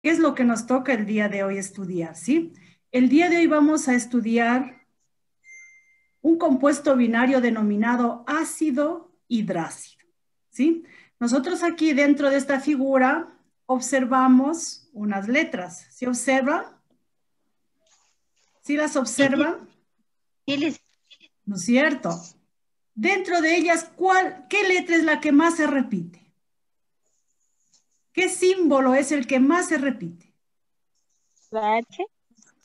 ¿Qué es lo que nos toca el día de hoy estudiar? ¿Sí? El día de hoy vamos a estudiar un compuesto binario denominado ácido hidrácido. ¿Sí? Nosotros aquí dentro de esta figura observamos unas letras. ¿Sí observan? ¿Sí las observan? Diles, ¿No es cierto? Dentro de ellas, ¿qué letra es la que más se repite? ¿Qué símbolo es el que más se repite? la H,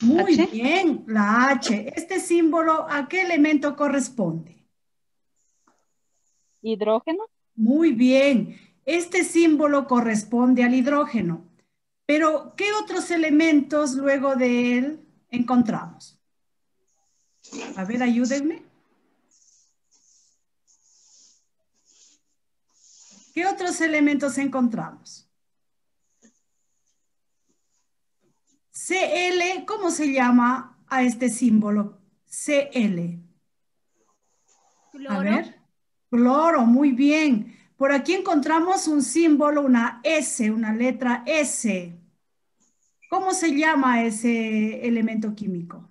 Muy H, bien, la H. ¿Este símbolo a qué elemento corresponde? hidrógeno, Muy bien, este símbolo corresponde al hidrógeno. Pero, ¿qué otros elementos luego de él encontramos? A ver, ayúdenme. ¿Qué otros elementos encontramos? Cl, ¿cómo se llama a este símbolo? Cl. A cloro, ver, cloro, muy bien. Por aquí encontramos un símbolo, una S, una letra S. ¿Cómo se llama ese elemento químico?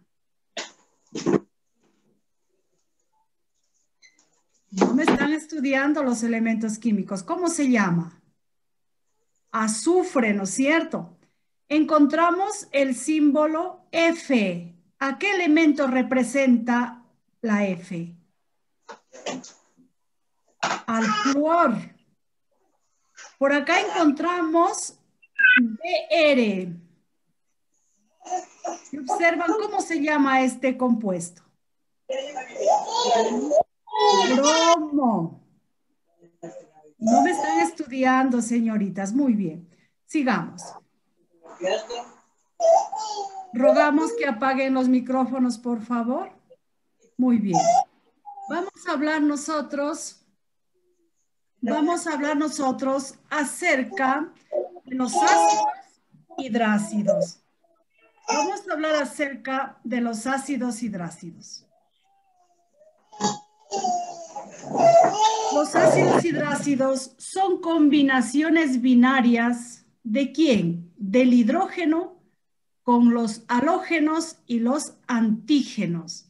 No me están estudiando los elementos químicos. ¿Cómo se llama? Azufre, ¿no es cierto? Encontramos el símbolo F. ¿A qué elemento representa la F? Al flúor. Por acá encontramos Br. ¿Y observan cómo se llama este compuesto? bromo, Bromo. No me están estudiando, señoritas. Muy bien. Sigamos. Rogamos que apaguen los micrófonos, por favor. Muy bien. Vamos a hablar nosotros acerca de los ácidos hidrácidos. Vamos a hablar acerca de los ácidos hidrácidos. Los ácidos hidrácidos son combinaciones binarias ¿de quién? Del hidrógeno con los halógenos y los antígenos.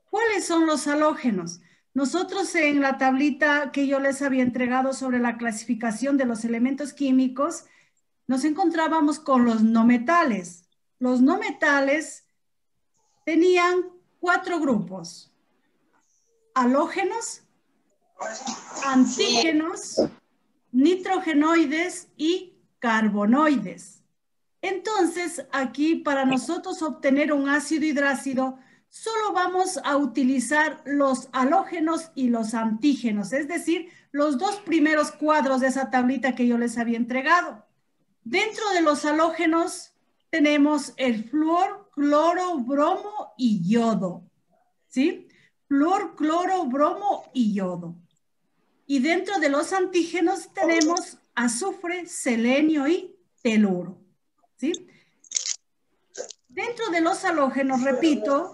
¿Cuáles son los halógenos? Nosotros en la tablita que yo les había entregado sobre la clasificación de los elementos químicos, nos encontrábamos con los no metales. Los no metales tenían 4 grupos: halógenos, antígenos, nitrogenoides y carbonoides. Entonces, aquí para nosotros obtener un ácido hidrácido, solo vamos a utilizar los halógenos y los antígenos, es decir, los dos primeros cuadros de esa tablita que yo les había entregado. Dentro de los halógenos tenemos el flúor, cloro, bromo y yodo, ¿sí? Flúor, cloro, bromo y yodo. Y dentro de los antígenos tenemos azufre, selenio y teluro, ¿sí? Dentro de los halógenos, repito,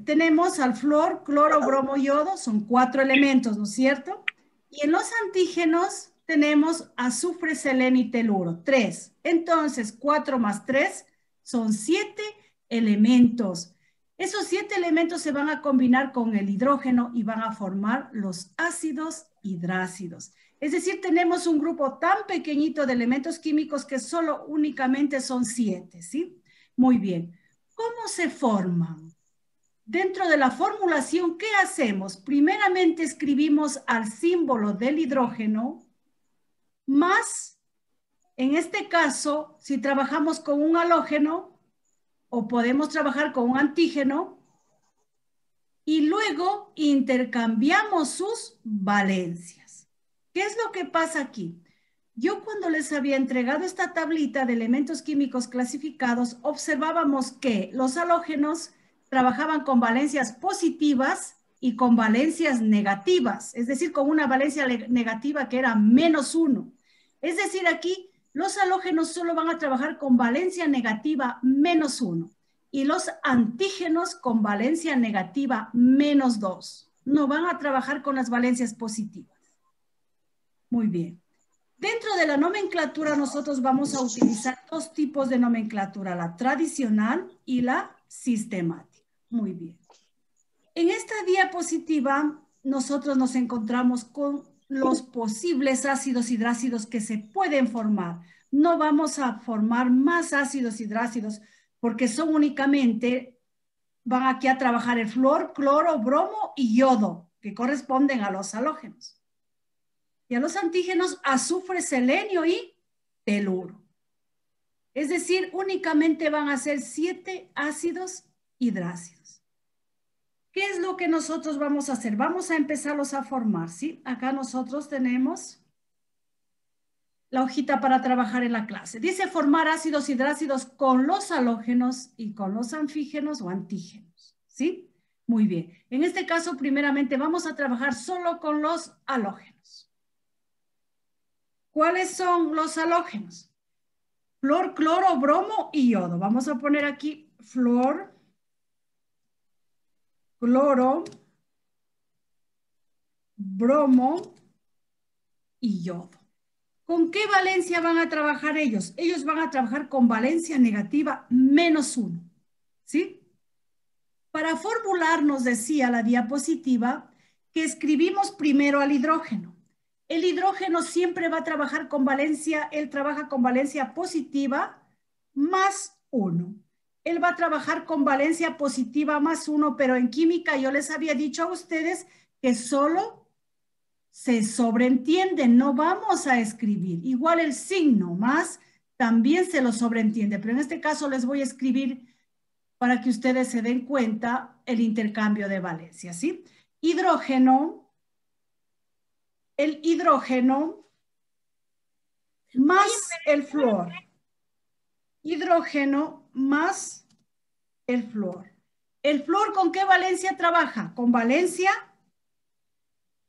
tenemos al flúor, cloro, bromo, yodo, son 4 elementos, ¿no es cierto? Y en los antígenos tenemos azufre, selenio y teluro, 3. Entonces, 4 más 3 son 7 elementos. Esos 7 elementos se van a combinar con el hidrógeno y van a formar los ácidos hidrácidos. Es decir, tenemos un grupo tan pequeñito de elementos químicos que solo únicamente son 7, ¿sí? Muy bien. ¿Cómo se forman? Dentro de la formulación, ¿qué hacemos? Primeramente escribimos al símbolo del hidrógeno más, en este caso, si trabajamos con un halógeno o podemos trabajar con un antígeno, y luego intercambiamos sus valencias. ¿Qué es lo que pasa aquí? Yo cuando les había entregado esta tablita de elementos químicos clasificados, observábamos que los halógenos trabajaban con valencias positivas y con valencias negativas, es decir, con una valencia negativa que era -1. Es decir, aquí los halógenos solo van a trabajar con valencia negativa -1 y los antígenos con valencia negativa -2. No van a trabajar con las valencias positivas. Muy bien. Dentro de la nomenclatura nosotros vamos a utilizar dos tipos de nomenclatura, la tradicional y la sistemática. Muy bien. En esta diapositiva nosotros nos encontramos con los posibles ácidos hidrácidos que se pueden formar. No vamos a formar más ácidos hidrácidos porque son únicamente, van aquí a trabajar el flúor, cloro, bromo y yodo, que corresponden a los halógenos. Y a los antígenos, azufre, selenio y teluro. Es decir, únicamente van a ser 7 ácidos hidrácidos. ¿Qué es lo que nosotros vamos a hacer? Vamos a empezarlos a formar, ¿sí? Acá nosotros tenemos la hojita para trabajar en la clase. Dice formar ácidos hidrácidos con los halógenos y con los anfígenos o antígenos, ¿sí? Muy bien. En este caso, primeramente, vamos a trabajar solo con los halógenos. ¿Cuáles son los halógenos? Flúor, cloro, bromo y yodo. Vamos a poner aquí flúor, cloro, bromo y yodo. ¿Con qué valencia van a trabajar ellos? Ellos van a trabajar con valencia negativa -1, ¿sí? Para formular, nos decía la diapositiva que escribimos primero al hidrógeno. El hidrógeno siempre va a trabajar con valencia, él trabaja con valencia positiva +1. Él va a trabajar con valencia positiva +1, pero en química yo les había dicho a ustedes que solo se sobreentiende, no vamos a escribir. Igual el signo más también se lo sobreentiende, pero en este caso les voy a escribir para que ustedes se den cuenta el intercambio de valencia, ¿sí? Hidrógeno, el hidrógeno más el flúor. Hidrógeno más el flúor. ¿El flúor con qué valencia trabaja? Con valencia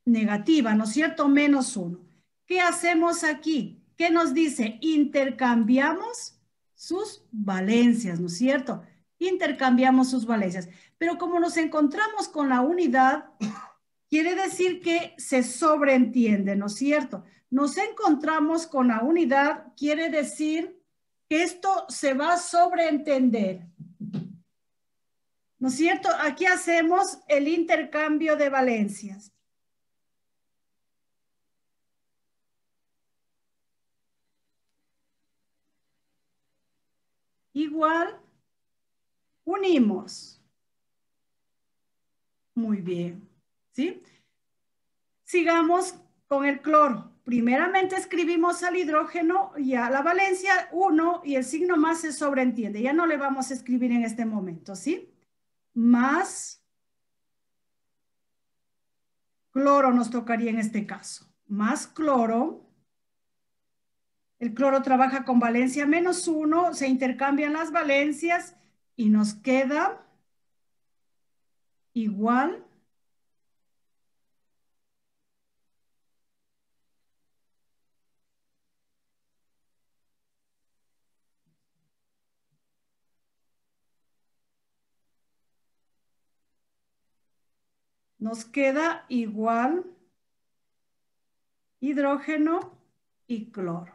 negativa, ¿no es cierto? -1. ¿Qué hacemos aquí? ¿Qué nos dice? Intercambiamos sus valencias, ¿no es cierto? Intercambiamos sus valencias. Pero como nos encontramos con la unidad, quiere decir que se sobreentiende, ¿no es cierto? Nos encontramos con la unidad, quiere decir que esto se va a sobreentender. ¿No es cierto? Aquí hacemos el intercambio de valencias. Igual, unimos. Muy bien, ¿sí? Sigamos con el cloro. Primeramente escribimos al hidrógeno y a la valencia 1 y el signo más se sobreentiende. Ya no le vamos a escribir en este momento, ¿sí? Más cloro nos tocaría en este caso. Más cloro. El cloro trabaja con valencia -1, se intercambian las valencias y nos queda igual hidrógeno y cloro.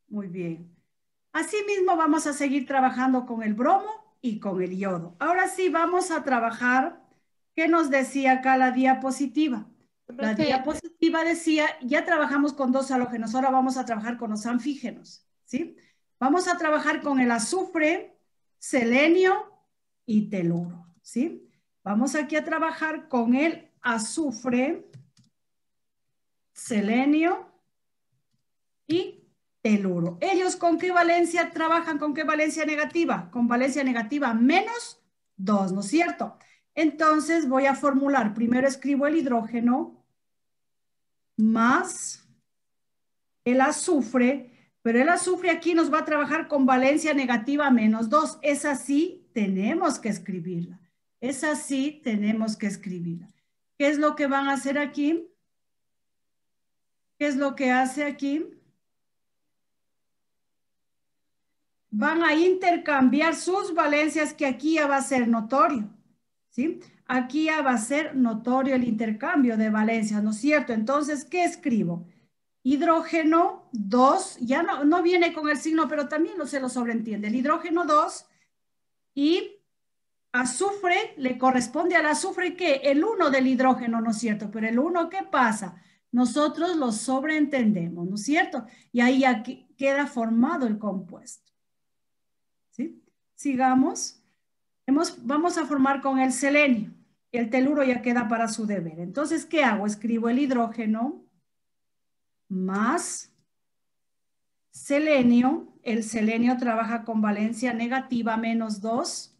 Muy bien. Asimismo vamos a seguir trabajando con el bromo y con el yodo. Ahora sí vamos a trabajar, ¿qué nos decía acá la diapositiva? La diapositiva decía, ya trabajamos con 2 halógenos, ahora vamos a trabajar con los anfígenos, ¿sí? Vamos a trabajar con el azufre, selenio y teluro, ¿sí? Vamos aquí a trabajar con el azufre, selenio y teluro. ¿Ellos con qué valencia trabajan? ¿Con qué valencia negativa? Con valencia negativa -2, ¿no es cierto? Entonces voy a formular, primero escribo el hidrógeno más el azufre, pero el azufre aquí nos va a trabajar con valencia negativa -2. Es así, tenemos que escribirla. Es así, tenemos que escribirla. ¿Qué es lo que van a hacer aquí? ¿Qué es lo que hace aquí? Van a intercambiar sus valencias, que aquí ya va a ser notorio, ¿sí? Aquí ya va a ser notorio el intercambio de valencias, ¿no es cierto? Entonces, ¿qué escribo? Hidrógeno 2, ya no viene con el signo, pero también se lo sobreentiende. El hidrógeno 2 y azufre le corresponde al azufre que el 1 del hidrógeno, ¿no es cierto? Pero el 1, ¿qué pasa? Nosotros lo sobreentendemos, ¿no es cierto? Y ahí ya queda formado el compuesto. ¿Sí? Sigamos. Vamos a formar con el selenio. El teluro ya queda para su deber. Entonces, ¿qué hago? Escribo el hidrógeno más selenio. El selenio trabaja con valencia negativa -2.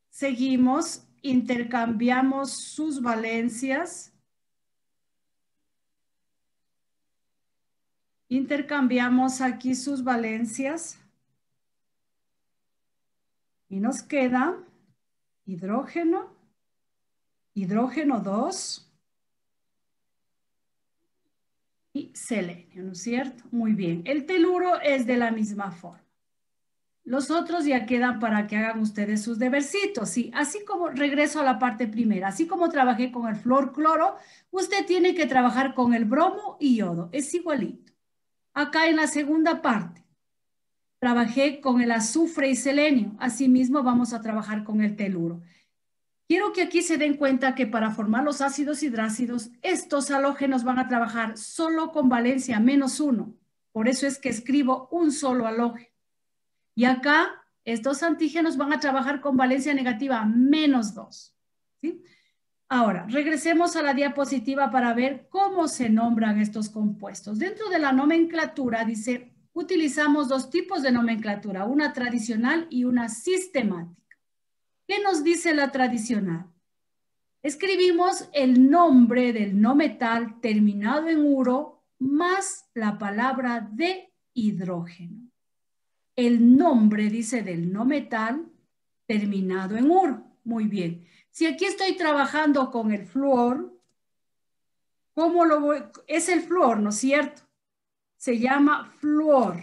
Seguimos, intercambiamos sus valencias. Intercambiamos aquí sus valencias. Y nos queda hidrógeno, hidrógeno 2 y selenio, ¿no es cierto? Muy bien. El teluro es de la misma forma. Los otros ya quedan para que hagan ustedes sus debercitos, ¿sí? Así como, regreso a la parte primera, así como trabajé con el fluorcloro, usted tiene que trabajar con el bromo y yodo, es igualito. Acá en la segunda parte, trabajé con el azufre y selenio, asimismo vamos a trabajar con el teluro. Quiero que aquí se den cuenta que para formar los ácidos hidrácidos, estos halógenos van a trabajar solo con valencia -1. Por eso es que escribo un solo halógeno. Y acá, estos antígenos van a trabajar con valencia negativa -2. ¿Sí? Ahora, regresemos a la diapositiva para ver cómo se nombran estos compuestos. Dentro de la nomenclatura dice, utilizamos dos tipos de nomenclatura, una tradicional y una sistemática. ¿Qué nos dice la tradicional? Escribimos el nombre del no metal terminado en uro más la palabra de hidrógeno. El nombre, dice, del no metal terminado en uro. Muy bien. Si aquí estoy trabajando con el flúor, ¿cómo lo voy? Es el flúor, ¿no es cierto? Se llama flúor.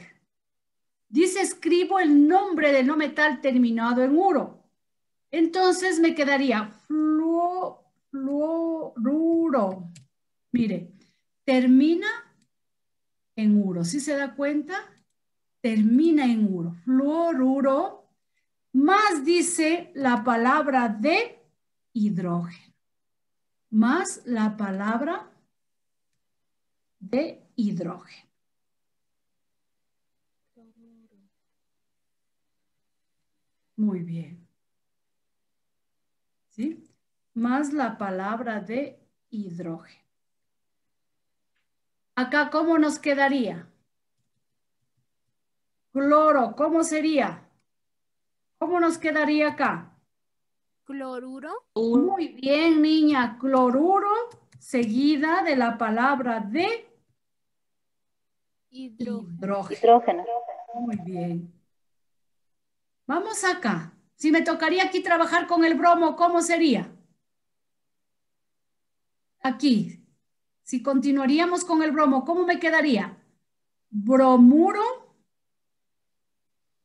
Dice, escribo el nombre del no metal terminado en uro. Entonces me quedaría fluoruro. Mire, termina en uro. ¿Sí se da cuenta? Termina en uro. Fluoruro. Más dice la palabra de hidrógeno. Más la palabra de hidrógeno. Muy bien. ¿Sí? Más la palabra de hidrógeno. Acá, ¿cómo nos quedaría? Cloro, ¿cómo sería? ¿Cómo nos quedaría acá? Cloruro. Muy bien, niña. Cloruro, seguida de la palabra de hidrógeno. Muy bien. Vamos acá. Si me tocaría aquí trabajar con el bromo, ¿cómo sería? Aquí. Si continuaríamos con el bromo, ¿cómo me quedaría? Bromuro.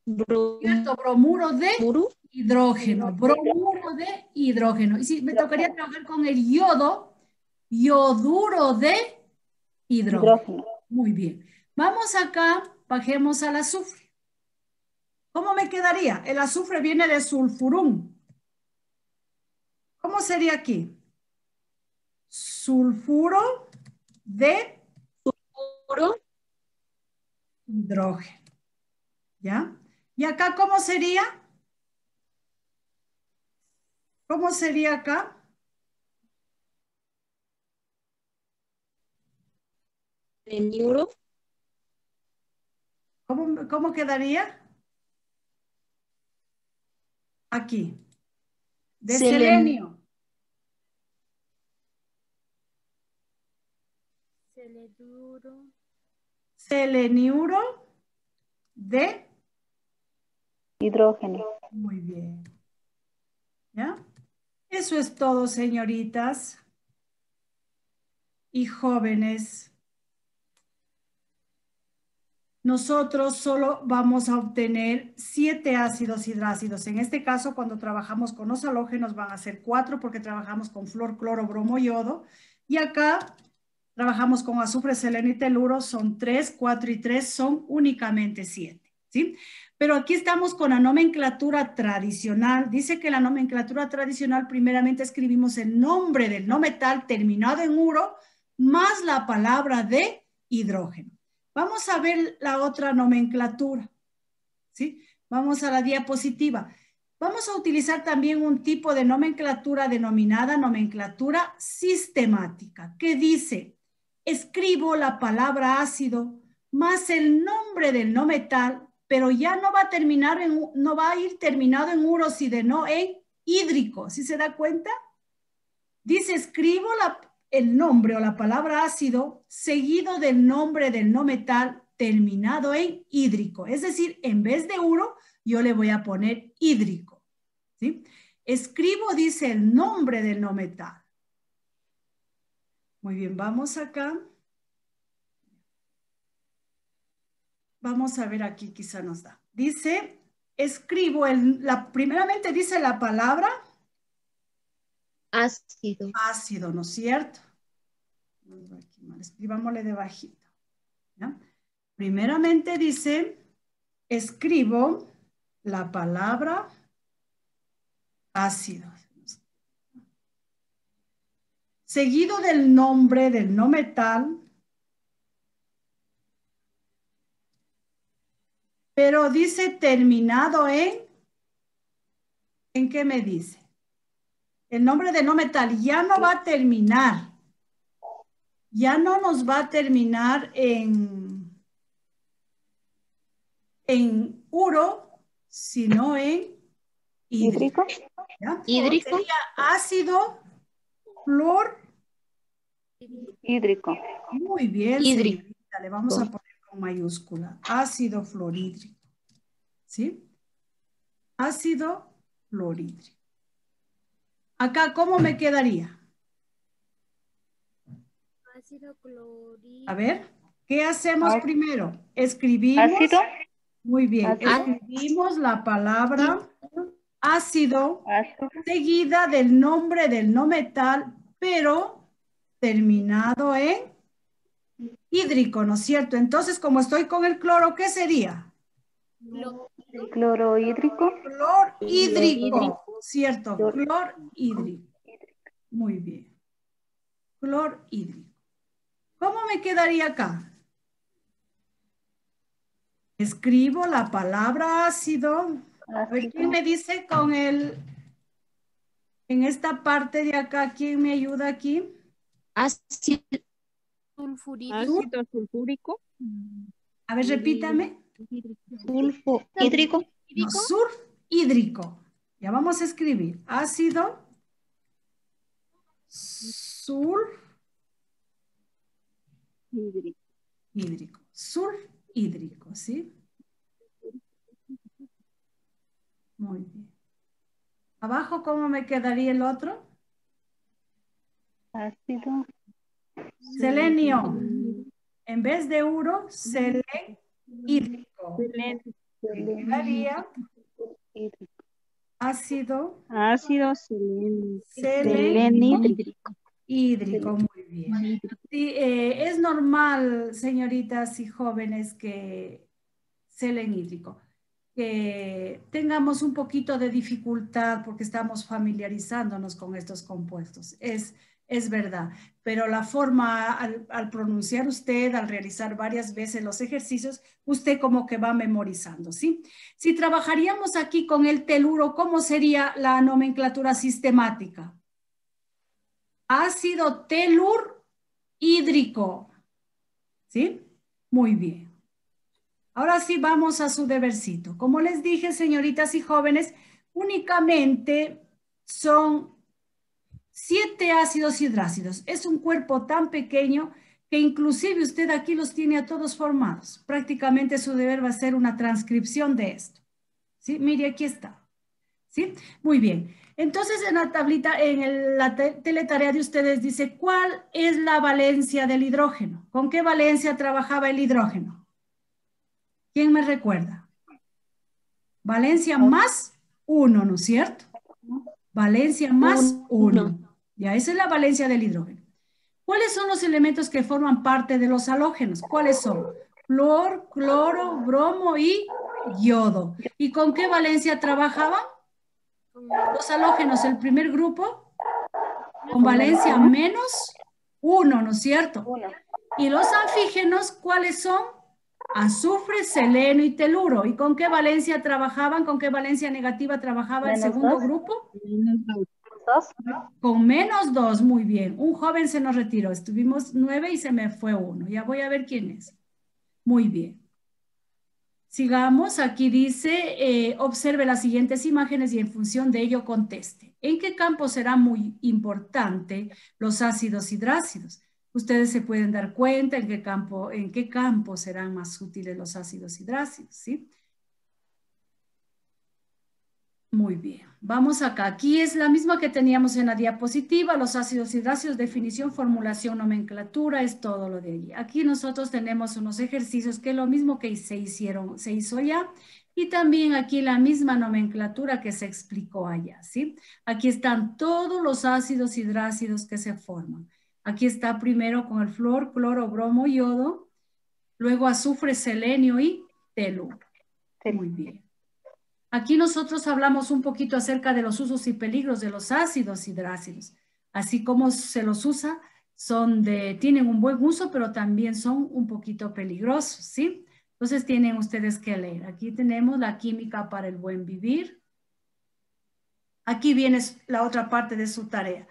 ¿Cierto? Bromuro de hidrógeno. Bromuro de hidrógeno. Y si me tocaría trabajar con el yodo, yoduro de hidrógeno. Muy bien. Vamos acá, bajemos al azufre. ¿Cómo me quedaría? El azufre viene de sulfurum. ¿Cómo sería aquí? Sulfuro de hidrógeno. ¿Ya? ¿Y acá cómo sería? ¿Cómo sería acá? Seleniuro. ¿Cómo quedaría? Aquí. De selenio. Seleniuro de hidrógeno. Muy bien. ¿Ya? Eso es todo, señoritas y jóvenes. Nosotros solo vamos a obtener 7 ácidos hidrácidos. En este caso, cuando trabajamos con los halógenos van a ser 4 porque trabajamos con flúor, cloro, bromo, yodo. Y acá trabajamos con azufre, seleno y teluro, son 3, 4 y 3 son únicamente 7, ¿sí? Pero aquí estamos con la nomenclatura tradicional. Dice que la nomenclatura tradicional primeramente escribimos el nombre del no metal terminado en uro más la palabra de hidrógeno. Vamos a ver la otra nomenclatura, ¿sí? Vamos a la diapositiva. Vamos a utilizar también un tipo de nomenclatura denominada nomenclatura sistemática, que dice, escribo la palabra ácido más el nombre del no metal, pero ya no va a terminar no va a ir terminado en uro, sino en hídrico. ¿Sí se da cuenta? Dice, escribo el nombre o la palabra ácido seguido del nombre del no metal terminado en hídrico. Es decir, en vez de uro, yo le voy a poner hídrico. ¿Sí? Escribo, dice, el nombre del no metal. Muy bien, vamos acá. Vamos a ver aquí, quizá nos da. Dice, escribo, primeramente dice la palabra Ácido. ácido, ¿no es cierto? Escribámosle de bajito. ¿Ya? Primeramente dice, escribo la palabra ácido. Seguido del nombre del no metal, pero dice terminado ¿en qué me dice? El nombre de no metal ya no va a terminar. Ya no nos va a terminar en uro, sino en hídrico. ¿Ya? Hídrico. Sería ácido Hídrico. Muy bien, Hídrico. señorita. Le vamos a poner con mayúscula. Ácido fluorhídrico. ¿Sí? Ácido fluorhídrico. Acá, ¿cómo me quedaría? Ácido clorhídrico. A ver, ¿qué hacemos primero? Escribimos. Ácido. Muy bien. Ácido. Escribimos la palabra ácido Ácido. seguida del nombre del no metal, pero terminado en hídrico, ¿no es cierto? Entonces, como estoy con el cloro, ¿qué sería? Clorhídrico. Clorhídrico, ¿cierto? Clorhídrico. Muy bien. Clorhídrico. ¿Cómo me quedaría acá? Escribo la palabra ácido. A ver, ¿quién me dice con en esta parte de acá, quién me ayuda aquí? Ácido sulfúrico. Ácido sulfúrico. A ver, repítame. Sulfo hídrico. No, hídrico. Ya vamos a escribir. Ácido hídrico. Hídrico, ¿sí? Muy bien. Abajo, ¿cómo me quedaría el otro? Ácido. Selenio. En vez de uro, selehídrico. Quedaría ácido Selenhídrico. hídrico. Muy bien. Sí, es normal, señoritas y jóvenes, que selenhídrico, que tengamos un poquito de dificultad porque estamos familiarizándonos con estos compuestos. Es verdad, pero la forma, al pronunciar usted, al realizar varias veces los ejercicios, usted como que va memorizando, ¿sí? Si trabajaríamos aquí con el teluro, ¿cómo sería la nomenclatura sistemática? Ácido telur hídrico, ¿sí? Muy bien. Ahora sí vamos a su debercito. Como les dije, señoritas y jóvenes, únicamente son 7 ácidos hidrácidos. Es un cuerpo tan pequeño que inclusive usted aquí los tiene a todos formados. Prácticamente su deber va a ser una transcripción de esto. ¿Sí? Mire, aquí está. ¿Sí? Muy bien. Entonces, en la tablita, en la teletarea de ustedes dice, ¿cuál es la valencia del hidrógeno? ¿Con qué valencia trabajaba el hidrógeno? ¿Quién me recuerda? Valencia más 1, ¿no es cierto? Valencia más 1. Ya, esa es la valencia del hidrógeno. ¿Cuáles son los elementos que forman parte de los halógenos? ¿Cuáles son? Flúor, cloro, bromo y yodo. ¿Y con qué valencia trabajaban? Los halógenos, el primer grupo, con valencia -1, ¿no es cierto? 1. Y los anfígenos, ¿cuáles son? Azufre, seleno y teluro. ¿Y con qué valencia trabajaban? ¿Con qué valencia negativa trabajaba el segundo grupo? 2. Con -2, muy bien. Un joven se nos retiró. Estuvimos 9 y se me fue 1. Ya voy a ver quién es. Muy bien. Sigamos, aquí dice, observe las siguientes imágenes y en función de ello conteste. ¿En qué campo será muy importante los ácidos hidrácidos? Ustedes se pueden dar cuenta en qué campo serán más útiles los ácidos hidrácidos, ¿sí? Muy bien, vamos acá. Aquí es la misma que teníamos en la diapositiva, los ácidos hidrácidos, definición, formulación, nomenclatura, es todo lo de allí. Aquí nosotros tenemos unos ejercicios que es lo mismo que se hizo ya, y también aquí la misma nomenclatura que se explicó allá, ¿sí? Aquí están todos los ácidos hidrácidos que se forman. Aquí está primero con el flúor, cloro, bromo, yodo, luego azufre, selenio y teluro. Muy bien. Aquí nosotros hablamos un poquito acerca de los usos y peligros de los ácidos hidrácidos. Así como se los usa, tienen un buen uso, pero también son un poquito peligrosos, ¿sí? Entonces tienen ustedes que leer. Aquí tenemos la química para el buen vivir. Aquí viene la otra parte de su tarea.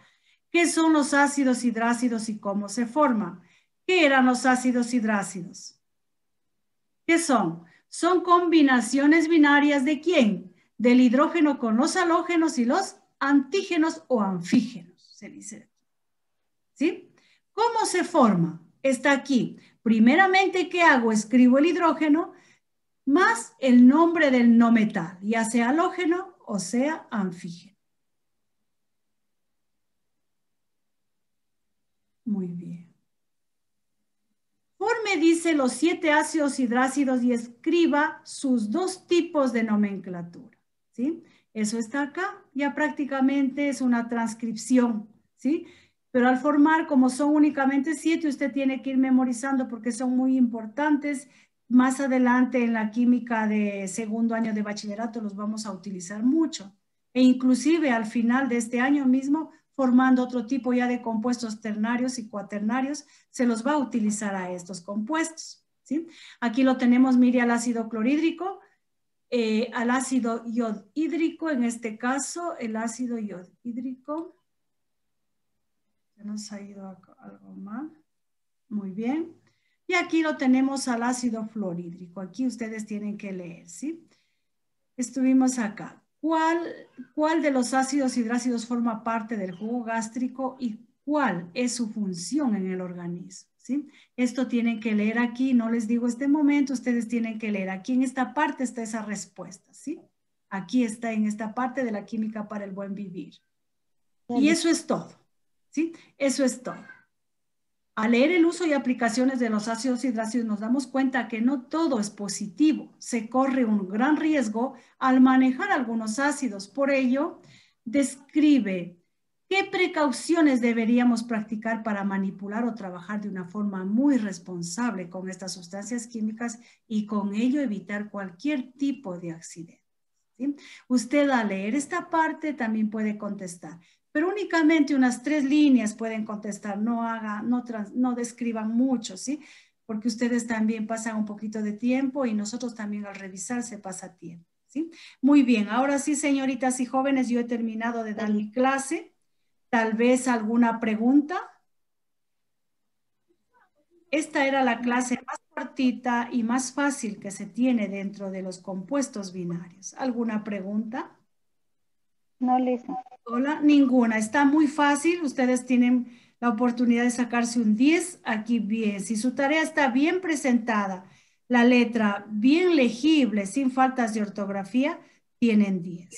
¿Qué son los ácidos hidrácidos y cómo se forman? ¿Qué eran los ácidos hidrácidos? ¿Qué son? Son combinaciones binarias ¿de quién? Del hidrógeno con los halógenos y los antígenos o anfígenos, se dice aquí. ¿Sí? ¿Cómo se forma? Está aquí. Primeramente, ¿qué hago? Escribo el hidrógeno más el nombre del no metal, ya sea halógeno o sea anfígeno. Muy bien. Forme dice los 7 ácidos hidrácidos y escriba sus 2 tipos de nomenclatura, ¿sí? Eso está acá, ya prácticamente es una transcripción, ¿sí? Pero al formar, como son únicamente 7, usted tiene que ir memorizando porque son muy importantes. Más adelante en la química de segundo año de bachillerato los vamos a utilizar mucho. E inclusive al final de este año mismo, formando otro tipo ya de compuestos ternarios y cuaternarios, se los va a utilizar a estos compuestos, ¿sí? Aquí lo tenemos, mire, al ácido clorhídrico, al ácido iodhídrico, en este caso, el ácido iodhídrico. Se nos ha ido algo mal. Muy bien. Y aquí lo tenemos al ácido fluorhídrico. Aquí ustedes tienen que leer, ¿sí? Estuvimos acá. ¿Cuál de los ácidos hidrácidos forma parte del jugo gástrico y cuál es su función en el organismo? ¿Sí? Esto tienen que leer aquí, no les digo este momento, ustedes tienen que leer. Aquí en esta parte está esa respuesta, ¿sí? Aquí está en esta parte de la química para el buen vivir. Y eso es todo, ¿sí? Eso es todo. Al leer el uso y aplicaciones de los ácidos hidrácidos nos damos cuenta que no todo es positivo. Se corre un gran riesgo al manejar algunos ácidos. Por ello, describe qué precauciones deberíamos practicar para manipular o trabajar de una forma muy responsable con estas sustancias químicas y con ello evitar cualquier tipo de accidente, ¿sí? Usted al leer esta parte también puede contestar. Pero únicamente unas 3 líneas pueden contestar, no describan mucho, ¿sí? Porque ustedes también pasan un poquito de tiempo y nosotros también al revisar se pasa tiempo, ¿sí? Muy bien, ahora sí, señoritas y jóvenes, yo he terminado de dar mi clase. Tal vez alguna pregunta. Esta era la clase más cortita y más fácil que se tiene dentro de los compuestos binarios. ¿Alguna pregunta? No, Lisa. Hola, ninguna. Está muy fácil. Ustedes tienen la oportunidad de sacarse un 10 aquí bien. Si su tarea está bien presentada, la letra bien legible, sin faltas de ortografía, tienen 10.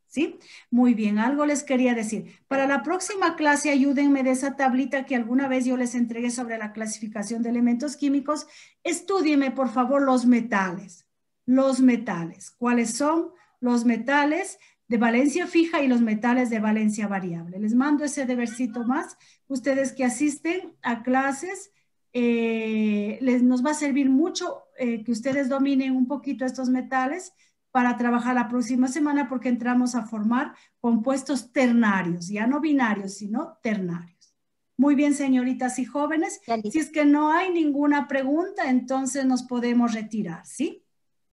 ¿Sí? Muy bien. Algo les quería decir. Para la próxima clase, ayúdenme de esa tablita que alguna vez yo les entregué sobre la clasificación de elementos químicos. Estúdienme, por favor, los metales. Los metales. ¿Cuáles son los metales? de valencia fija y los metales de valencia variable. Les mando ese debercito más. Ustedes que asisten a clases, nos va a servir mucho que ustedes dominen un poquito estos metales para trabajar la próxima semana porque entramos a formar compuestos ternarios, ya no binarios, sino ternarios. Muy bien, señoritas y jóvenes. Si es que no hay ninguna pregunta, entonces nos podemos retirar, ¿sí?